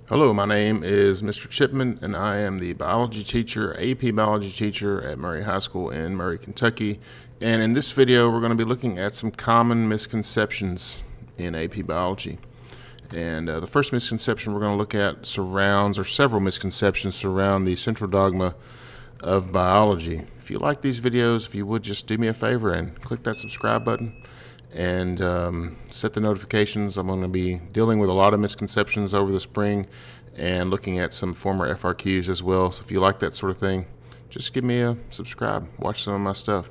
Hello, my name is Mr. Chipman, and I am the biology teacher, AP biology teacher at Murray High School in Murray, Kentucky. And in this video, we're going to be looking at some common misconceptions in AP biology. And the first misconception we're going to look at several misconceptions surround the central dogma of biology. If you like these videos, if you would just do me a favor and click that subscribe button and set the notifications. I'm going to be dealing with a lot of misconceptions over the spring and looking at some former FRQs as well. So if you like that sort of thing, just give me a subscribe, watch some of my stuff.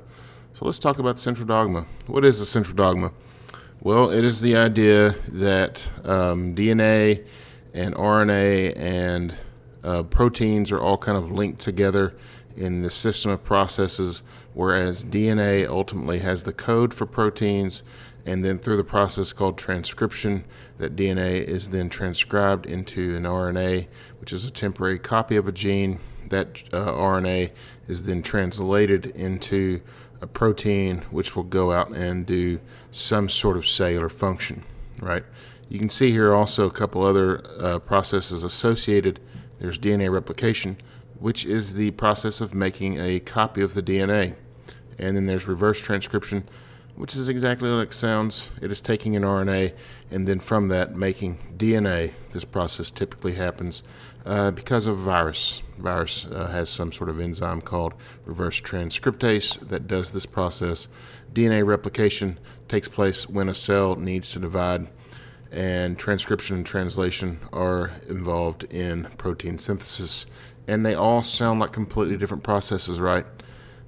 So let's talk about the central dogma. What is the central dogma? Well, it is the idea that DNA and RNA and proteins are all kind of linked together in the system of processes, whereas DNA ultimately has the code for proteins, and then through the process called transcription, that DNA is then transcribed into an RNA, which is a temporary copy of a gene. That RNA is then translated into a protein, which will go out and do some sort of cellular function, right? You can see here also a couple other processes associated. There's DNA replication, which is the process of making a copy of the DNA. And then there's reverse transcription, which is exactly like it sounds. It is taking an RNA and then from that making DNA. This process typically happens because of a virus. Virus has some sort of enzyme called reverse transcriptase that does this process. DNA replication takes place when a cell needs to divide, and transcription and translation are involved in protein synthesis. And they all sound like completely different processes, right?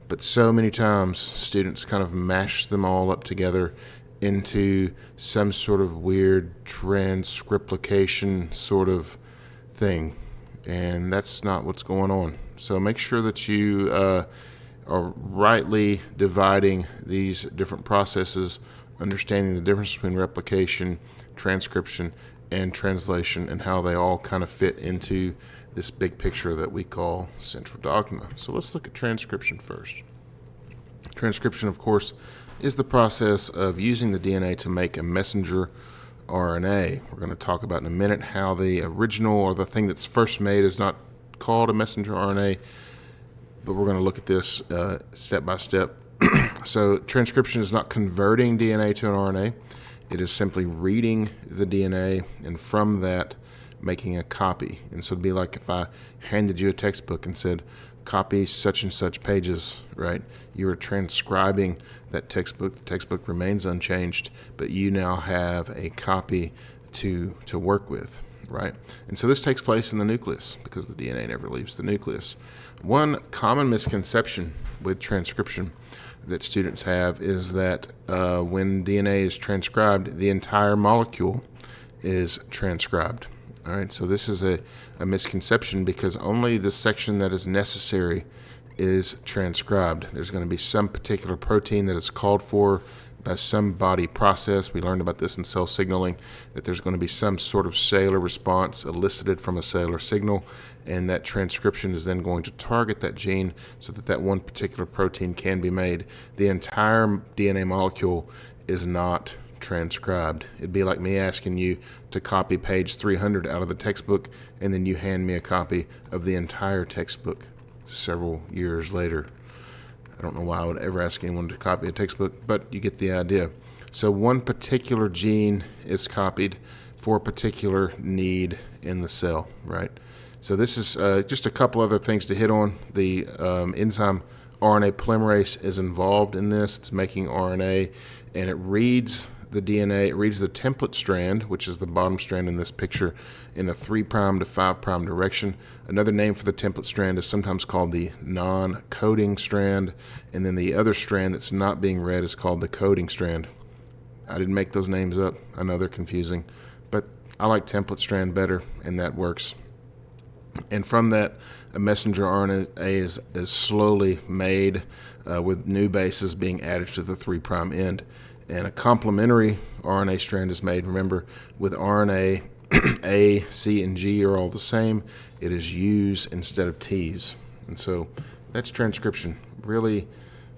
But so many times students kind of mash them all up together into some sort of weird transcriplication sort of thing. And that's not what's going on. So make sure that you are rightly dividing these different processes, understanding the difference between replication, transcription, and translation, and how they all kind of fit into this big picture that we call central dogma. So let's look at transcription first. Transcription, of course, is the process of using the DNA to make a messenger RNA. We're going to talk about in a minute how the original, or the thing that's first made, is not called a messenger RNA, but we're going to look at this step by step. So transcription is not converting DNA to an RNA. It is simply reading the DNA and from that making a copy. And so it'd be like if I handed you a textbook and said, copy such and such pages, right? You are transcribing that textbook. The textbook remains unchanged, but you now have a copy to work with, right? And so this takes place in the nucleus because the DNA never leaves the nucleus. One common misconception with transcription that students have is that when DNA is transcribed, the entire molecule is transcribed. All right, so this is a misconception because only the section that is necessary is transcribed. There's going to be some particular protein that is called for by some body process. We learned about this in cell signaling, that there's going to be some sort of cellular response elicited from a cellular signal, and that transcription is then going to target that gene so that that one particular protein can be made. The entire DNA molecule is not transcribed. It'd be like me asking you to copy page 300 out of the textbook, and then you hand me a copy of the entire textbook several years later. I don't know why I would ever ask anyone to copy a textbook, but you get the idea. So one particular gene is copied for a particular need in the cell, right? So this is just a couple other things to hit on. The enzyme RNA polymerase is involved in this. It's making RNA, and it reads the DNA, it reads the template strand, which is the bottom strand in this picture, in a 3' to 5' direction. Another name for the template strand is sometimes called the non-coding strand, and then the other strand that's not being read is called the coding strand. I didn't make those names up. I know they're confusing, but I like template strand better, and that works. And from that, a messenger RNA is slowly made with new bases being added to the 3' end. And a complementary RNA strand is made. Remember, with RNA, A, C, and G are all the same. It is U's instead of T's. And so that's transcription. Really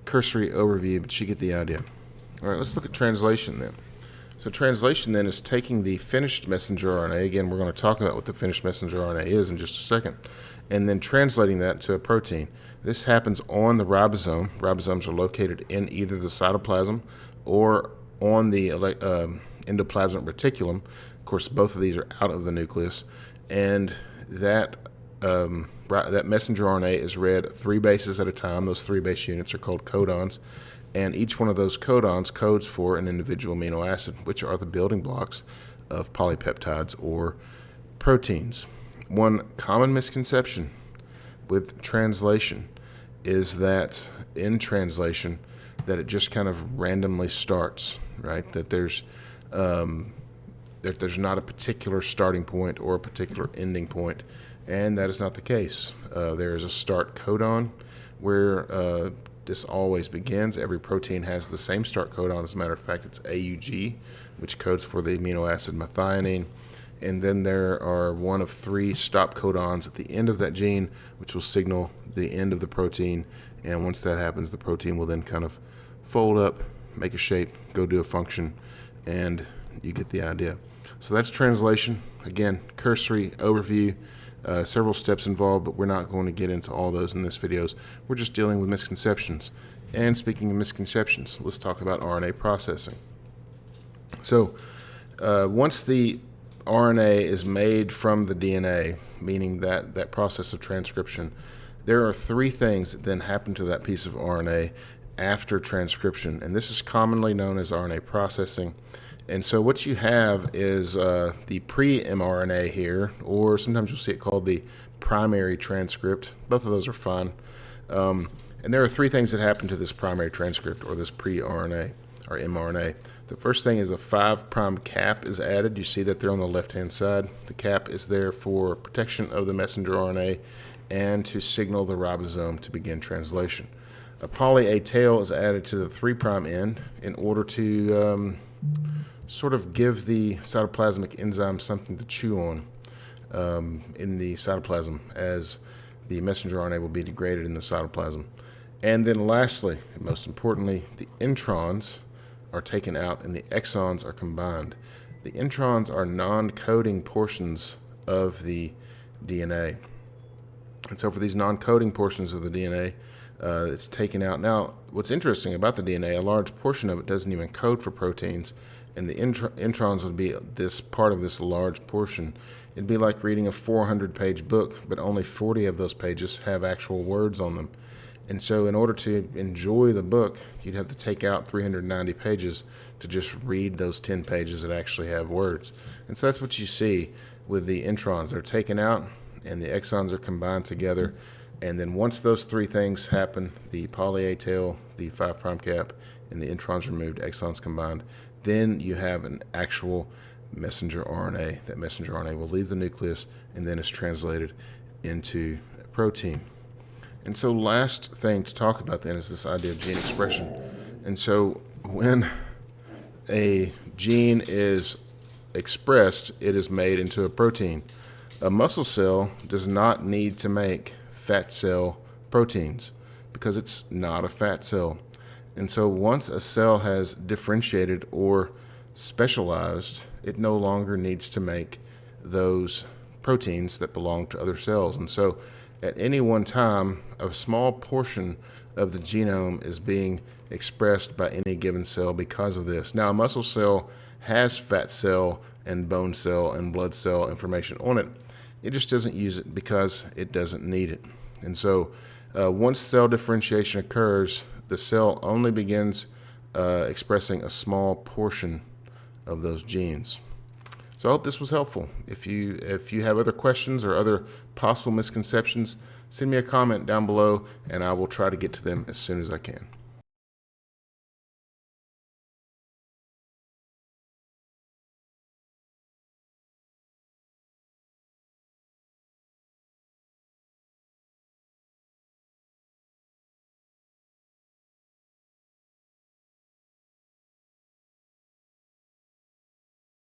cursory overview, but you get the idea. All right, let's look at translation then. So translation then is taking the finished messenger RNA, again we're going to talk about what the finished messenger RNA is in just a second, and then translating that to a protein. This happens on the ribosome. Ribosomes are located in either the cytoplasm or on the endoplasmic reticulum. Of course, both of these are out of the nucleus, and that messenger RNA is read 3 bases at a time. Those 3 base units are called codons, and each one of those codons codes for an individual amino acid, which are the building blocks of polypeptides or proteins. One common misconception with translation is that in translation that it just kind of randomly starts, right? That there's not a particular starting point or a particular ending point, and that is not the case. There is a start codon where this always begins. Every protein has the same start codon. As a matter of fact, it's AUG, which codes for the amino acid methionine. And then there are one of 3 stop codons at the end of that gene, which will signal the end of the protein. And once that happens, the protein will then kind of fold up, make a shape, go do a function, and you get the idea. So that's translation. Again, cursory overview, several steps involved, but we're not going to get into all those in this videos. We're just dealing with misconceptions. And speaking of misconceptions, let's talk about RNA processing. So once the RNA is made from the DNA, meaning that process of transcription, there are 3 things that then happen to that piece of RNA after transcription, and this is commonly known as RNA processing. And so what you have is the pre-mRNA here, or sometimes you'll see it called the primary transcript. Both of those are fine. And there are 3 things that happen to this primary transcript, or this pre-RNA, or mRNA. The first thing is a 5' cap is added. You see that there on the left-hand side. The cap is there for protection of the messenger RNA and to signal the ribosome to begin translation. A poly A tail is added to the 3' end in order to sort of give the cytoplasmic enzyme something to chew on in the cytoplasm, as the messenger RNA will be degraded in the cytoplasm. And then lastly, and most importantly, the introns are taken out and the exons are combined. The introns are non-coding portions of the DNA. And so for these non-coding portions of the DNA, it's taken out. Now, what's interesting about the DNA, a large portion of it doesn't even code for proteins, and the introns would be this part of this large portion. It'd be like reading a 400-page book, but only 40 of those pages have actual words on them. And so in order to enjoy the book, you'd have to take out 390 pages to just read those 10 pages that actually have words. And so that's what you see with the introns. They're taken out and the exons are combined together. And then once those 3 things happen, the poly A tail, the 5' cap, and the introns removed, exons combined, then you have an actual messenger RNA. That messenger RNA will leave the nucleus and then is translated into a protein. And so last thing to talk about then is this idea of gene expression. And so when a gene is expressed, it is made into a protein. A muscle cell does not need to make fat cell proteins because it's not a fat cell. And so once a cell has differentiated or specialized, it no longer needs to make those proteins that belong to other cells. And so at any one time, a small portion of the genome is being expressed by any given cell because of this. Now, a muscle cell has fat cell and bone cell and blood cell information on it. It just doesn't use it because it doesn't need it. And so once cell differentiation occurs, the cell only begins expressing a small portion of those genes. So I hope this was helpful. If you have other questions or other possible misconceptions, send me a comment down below and I will try to get to them as soon as I can.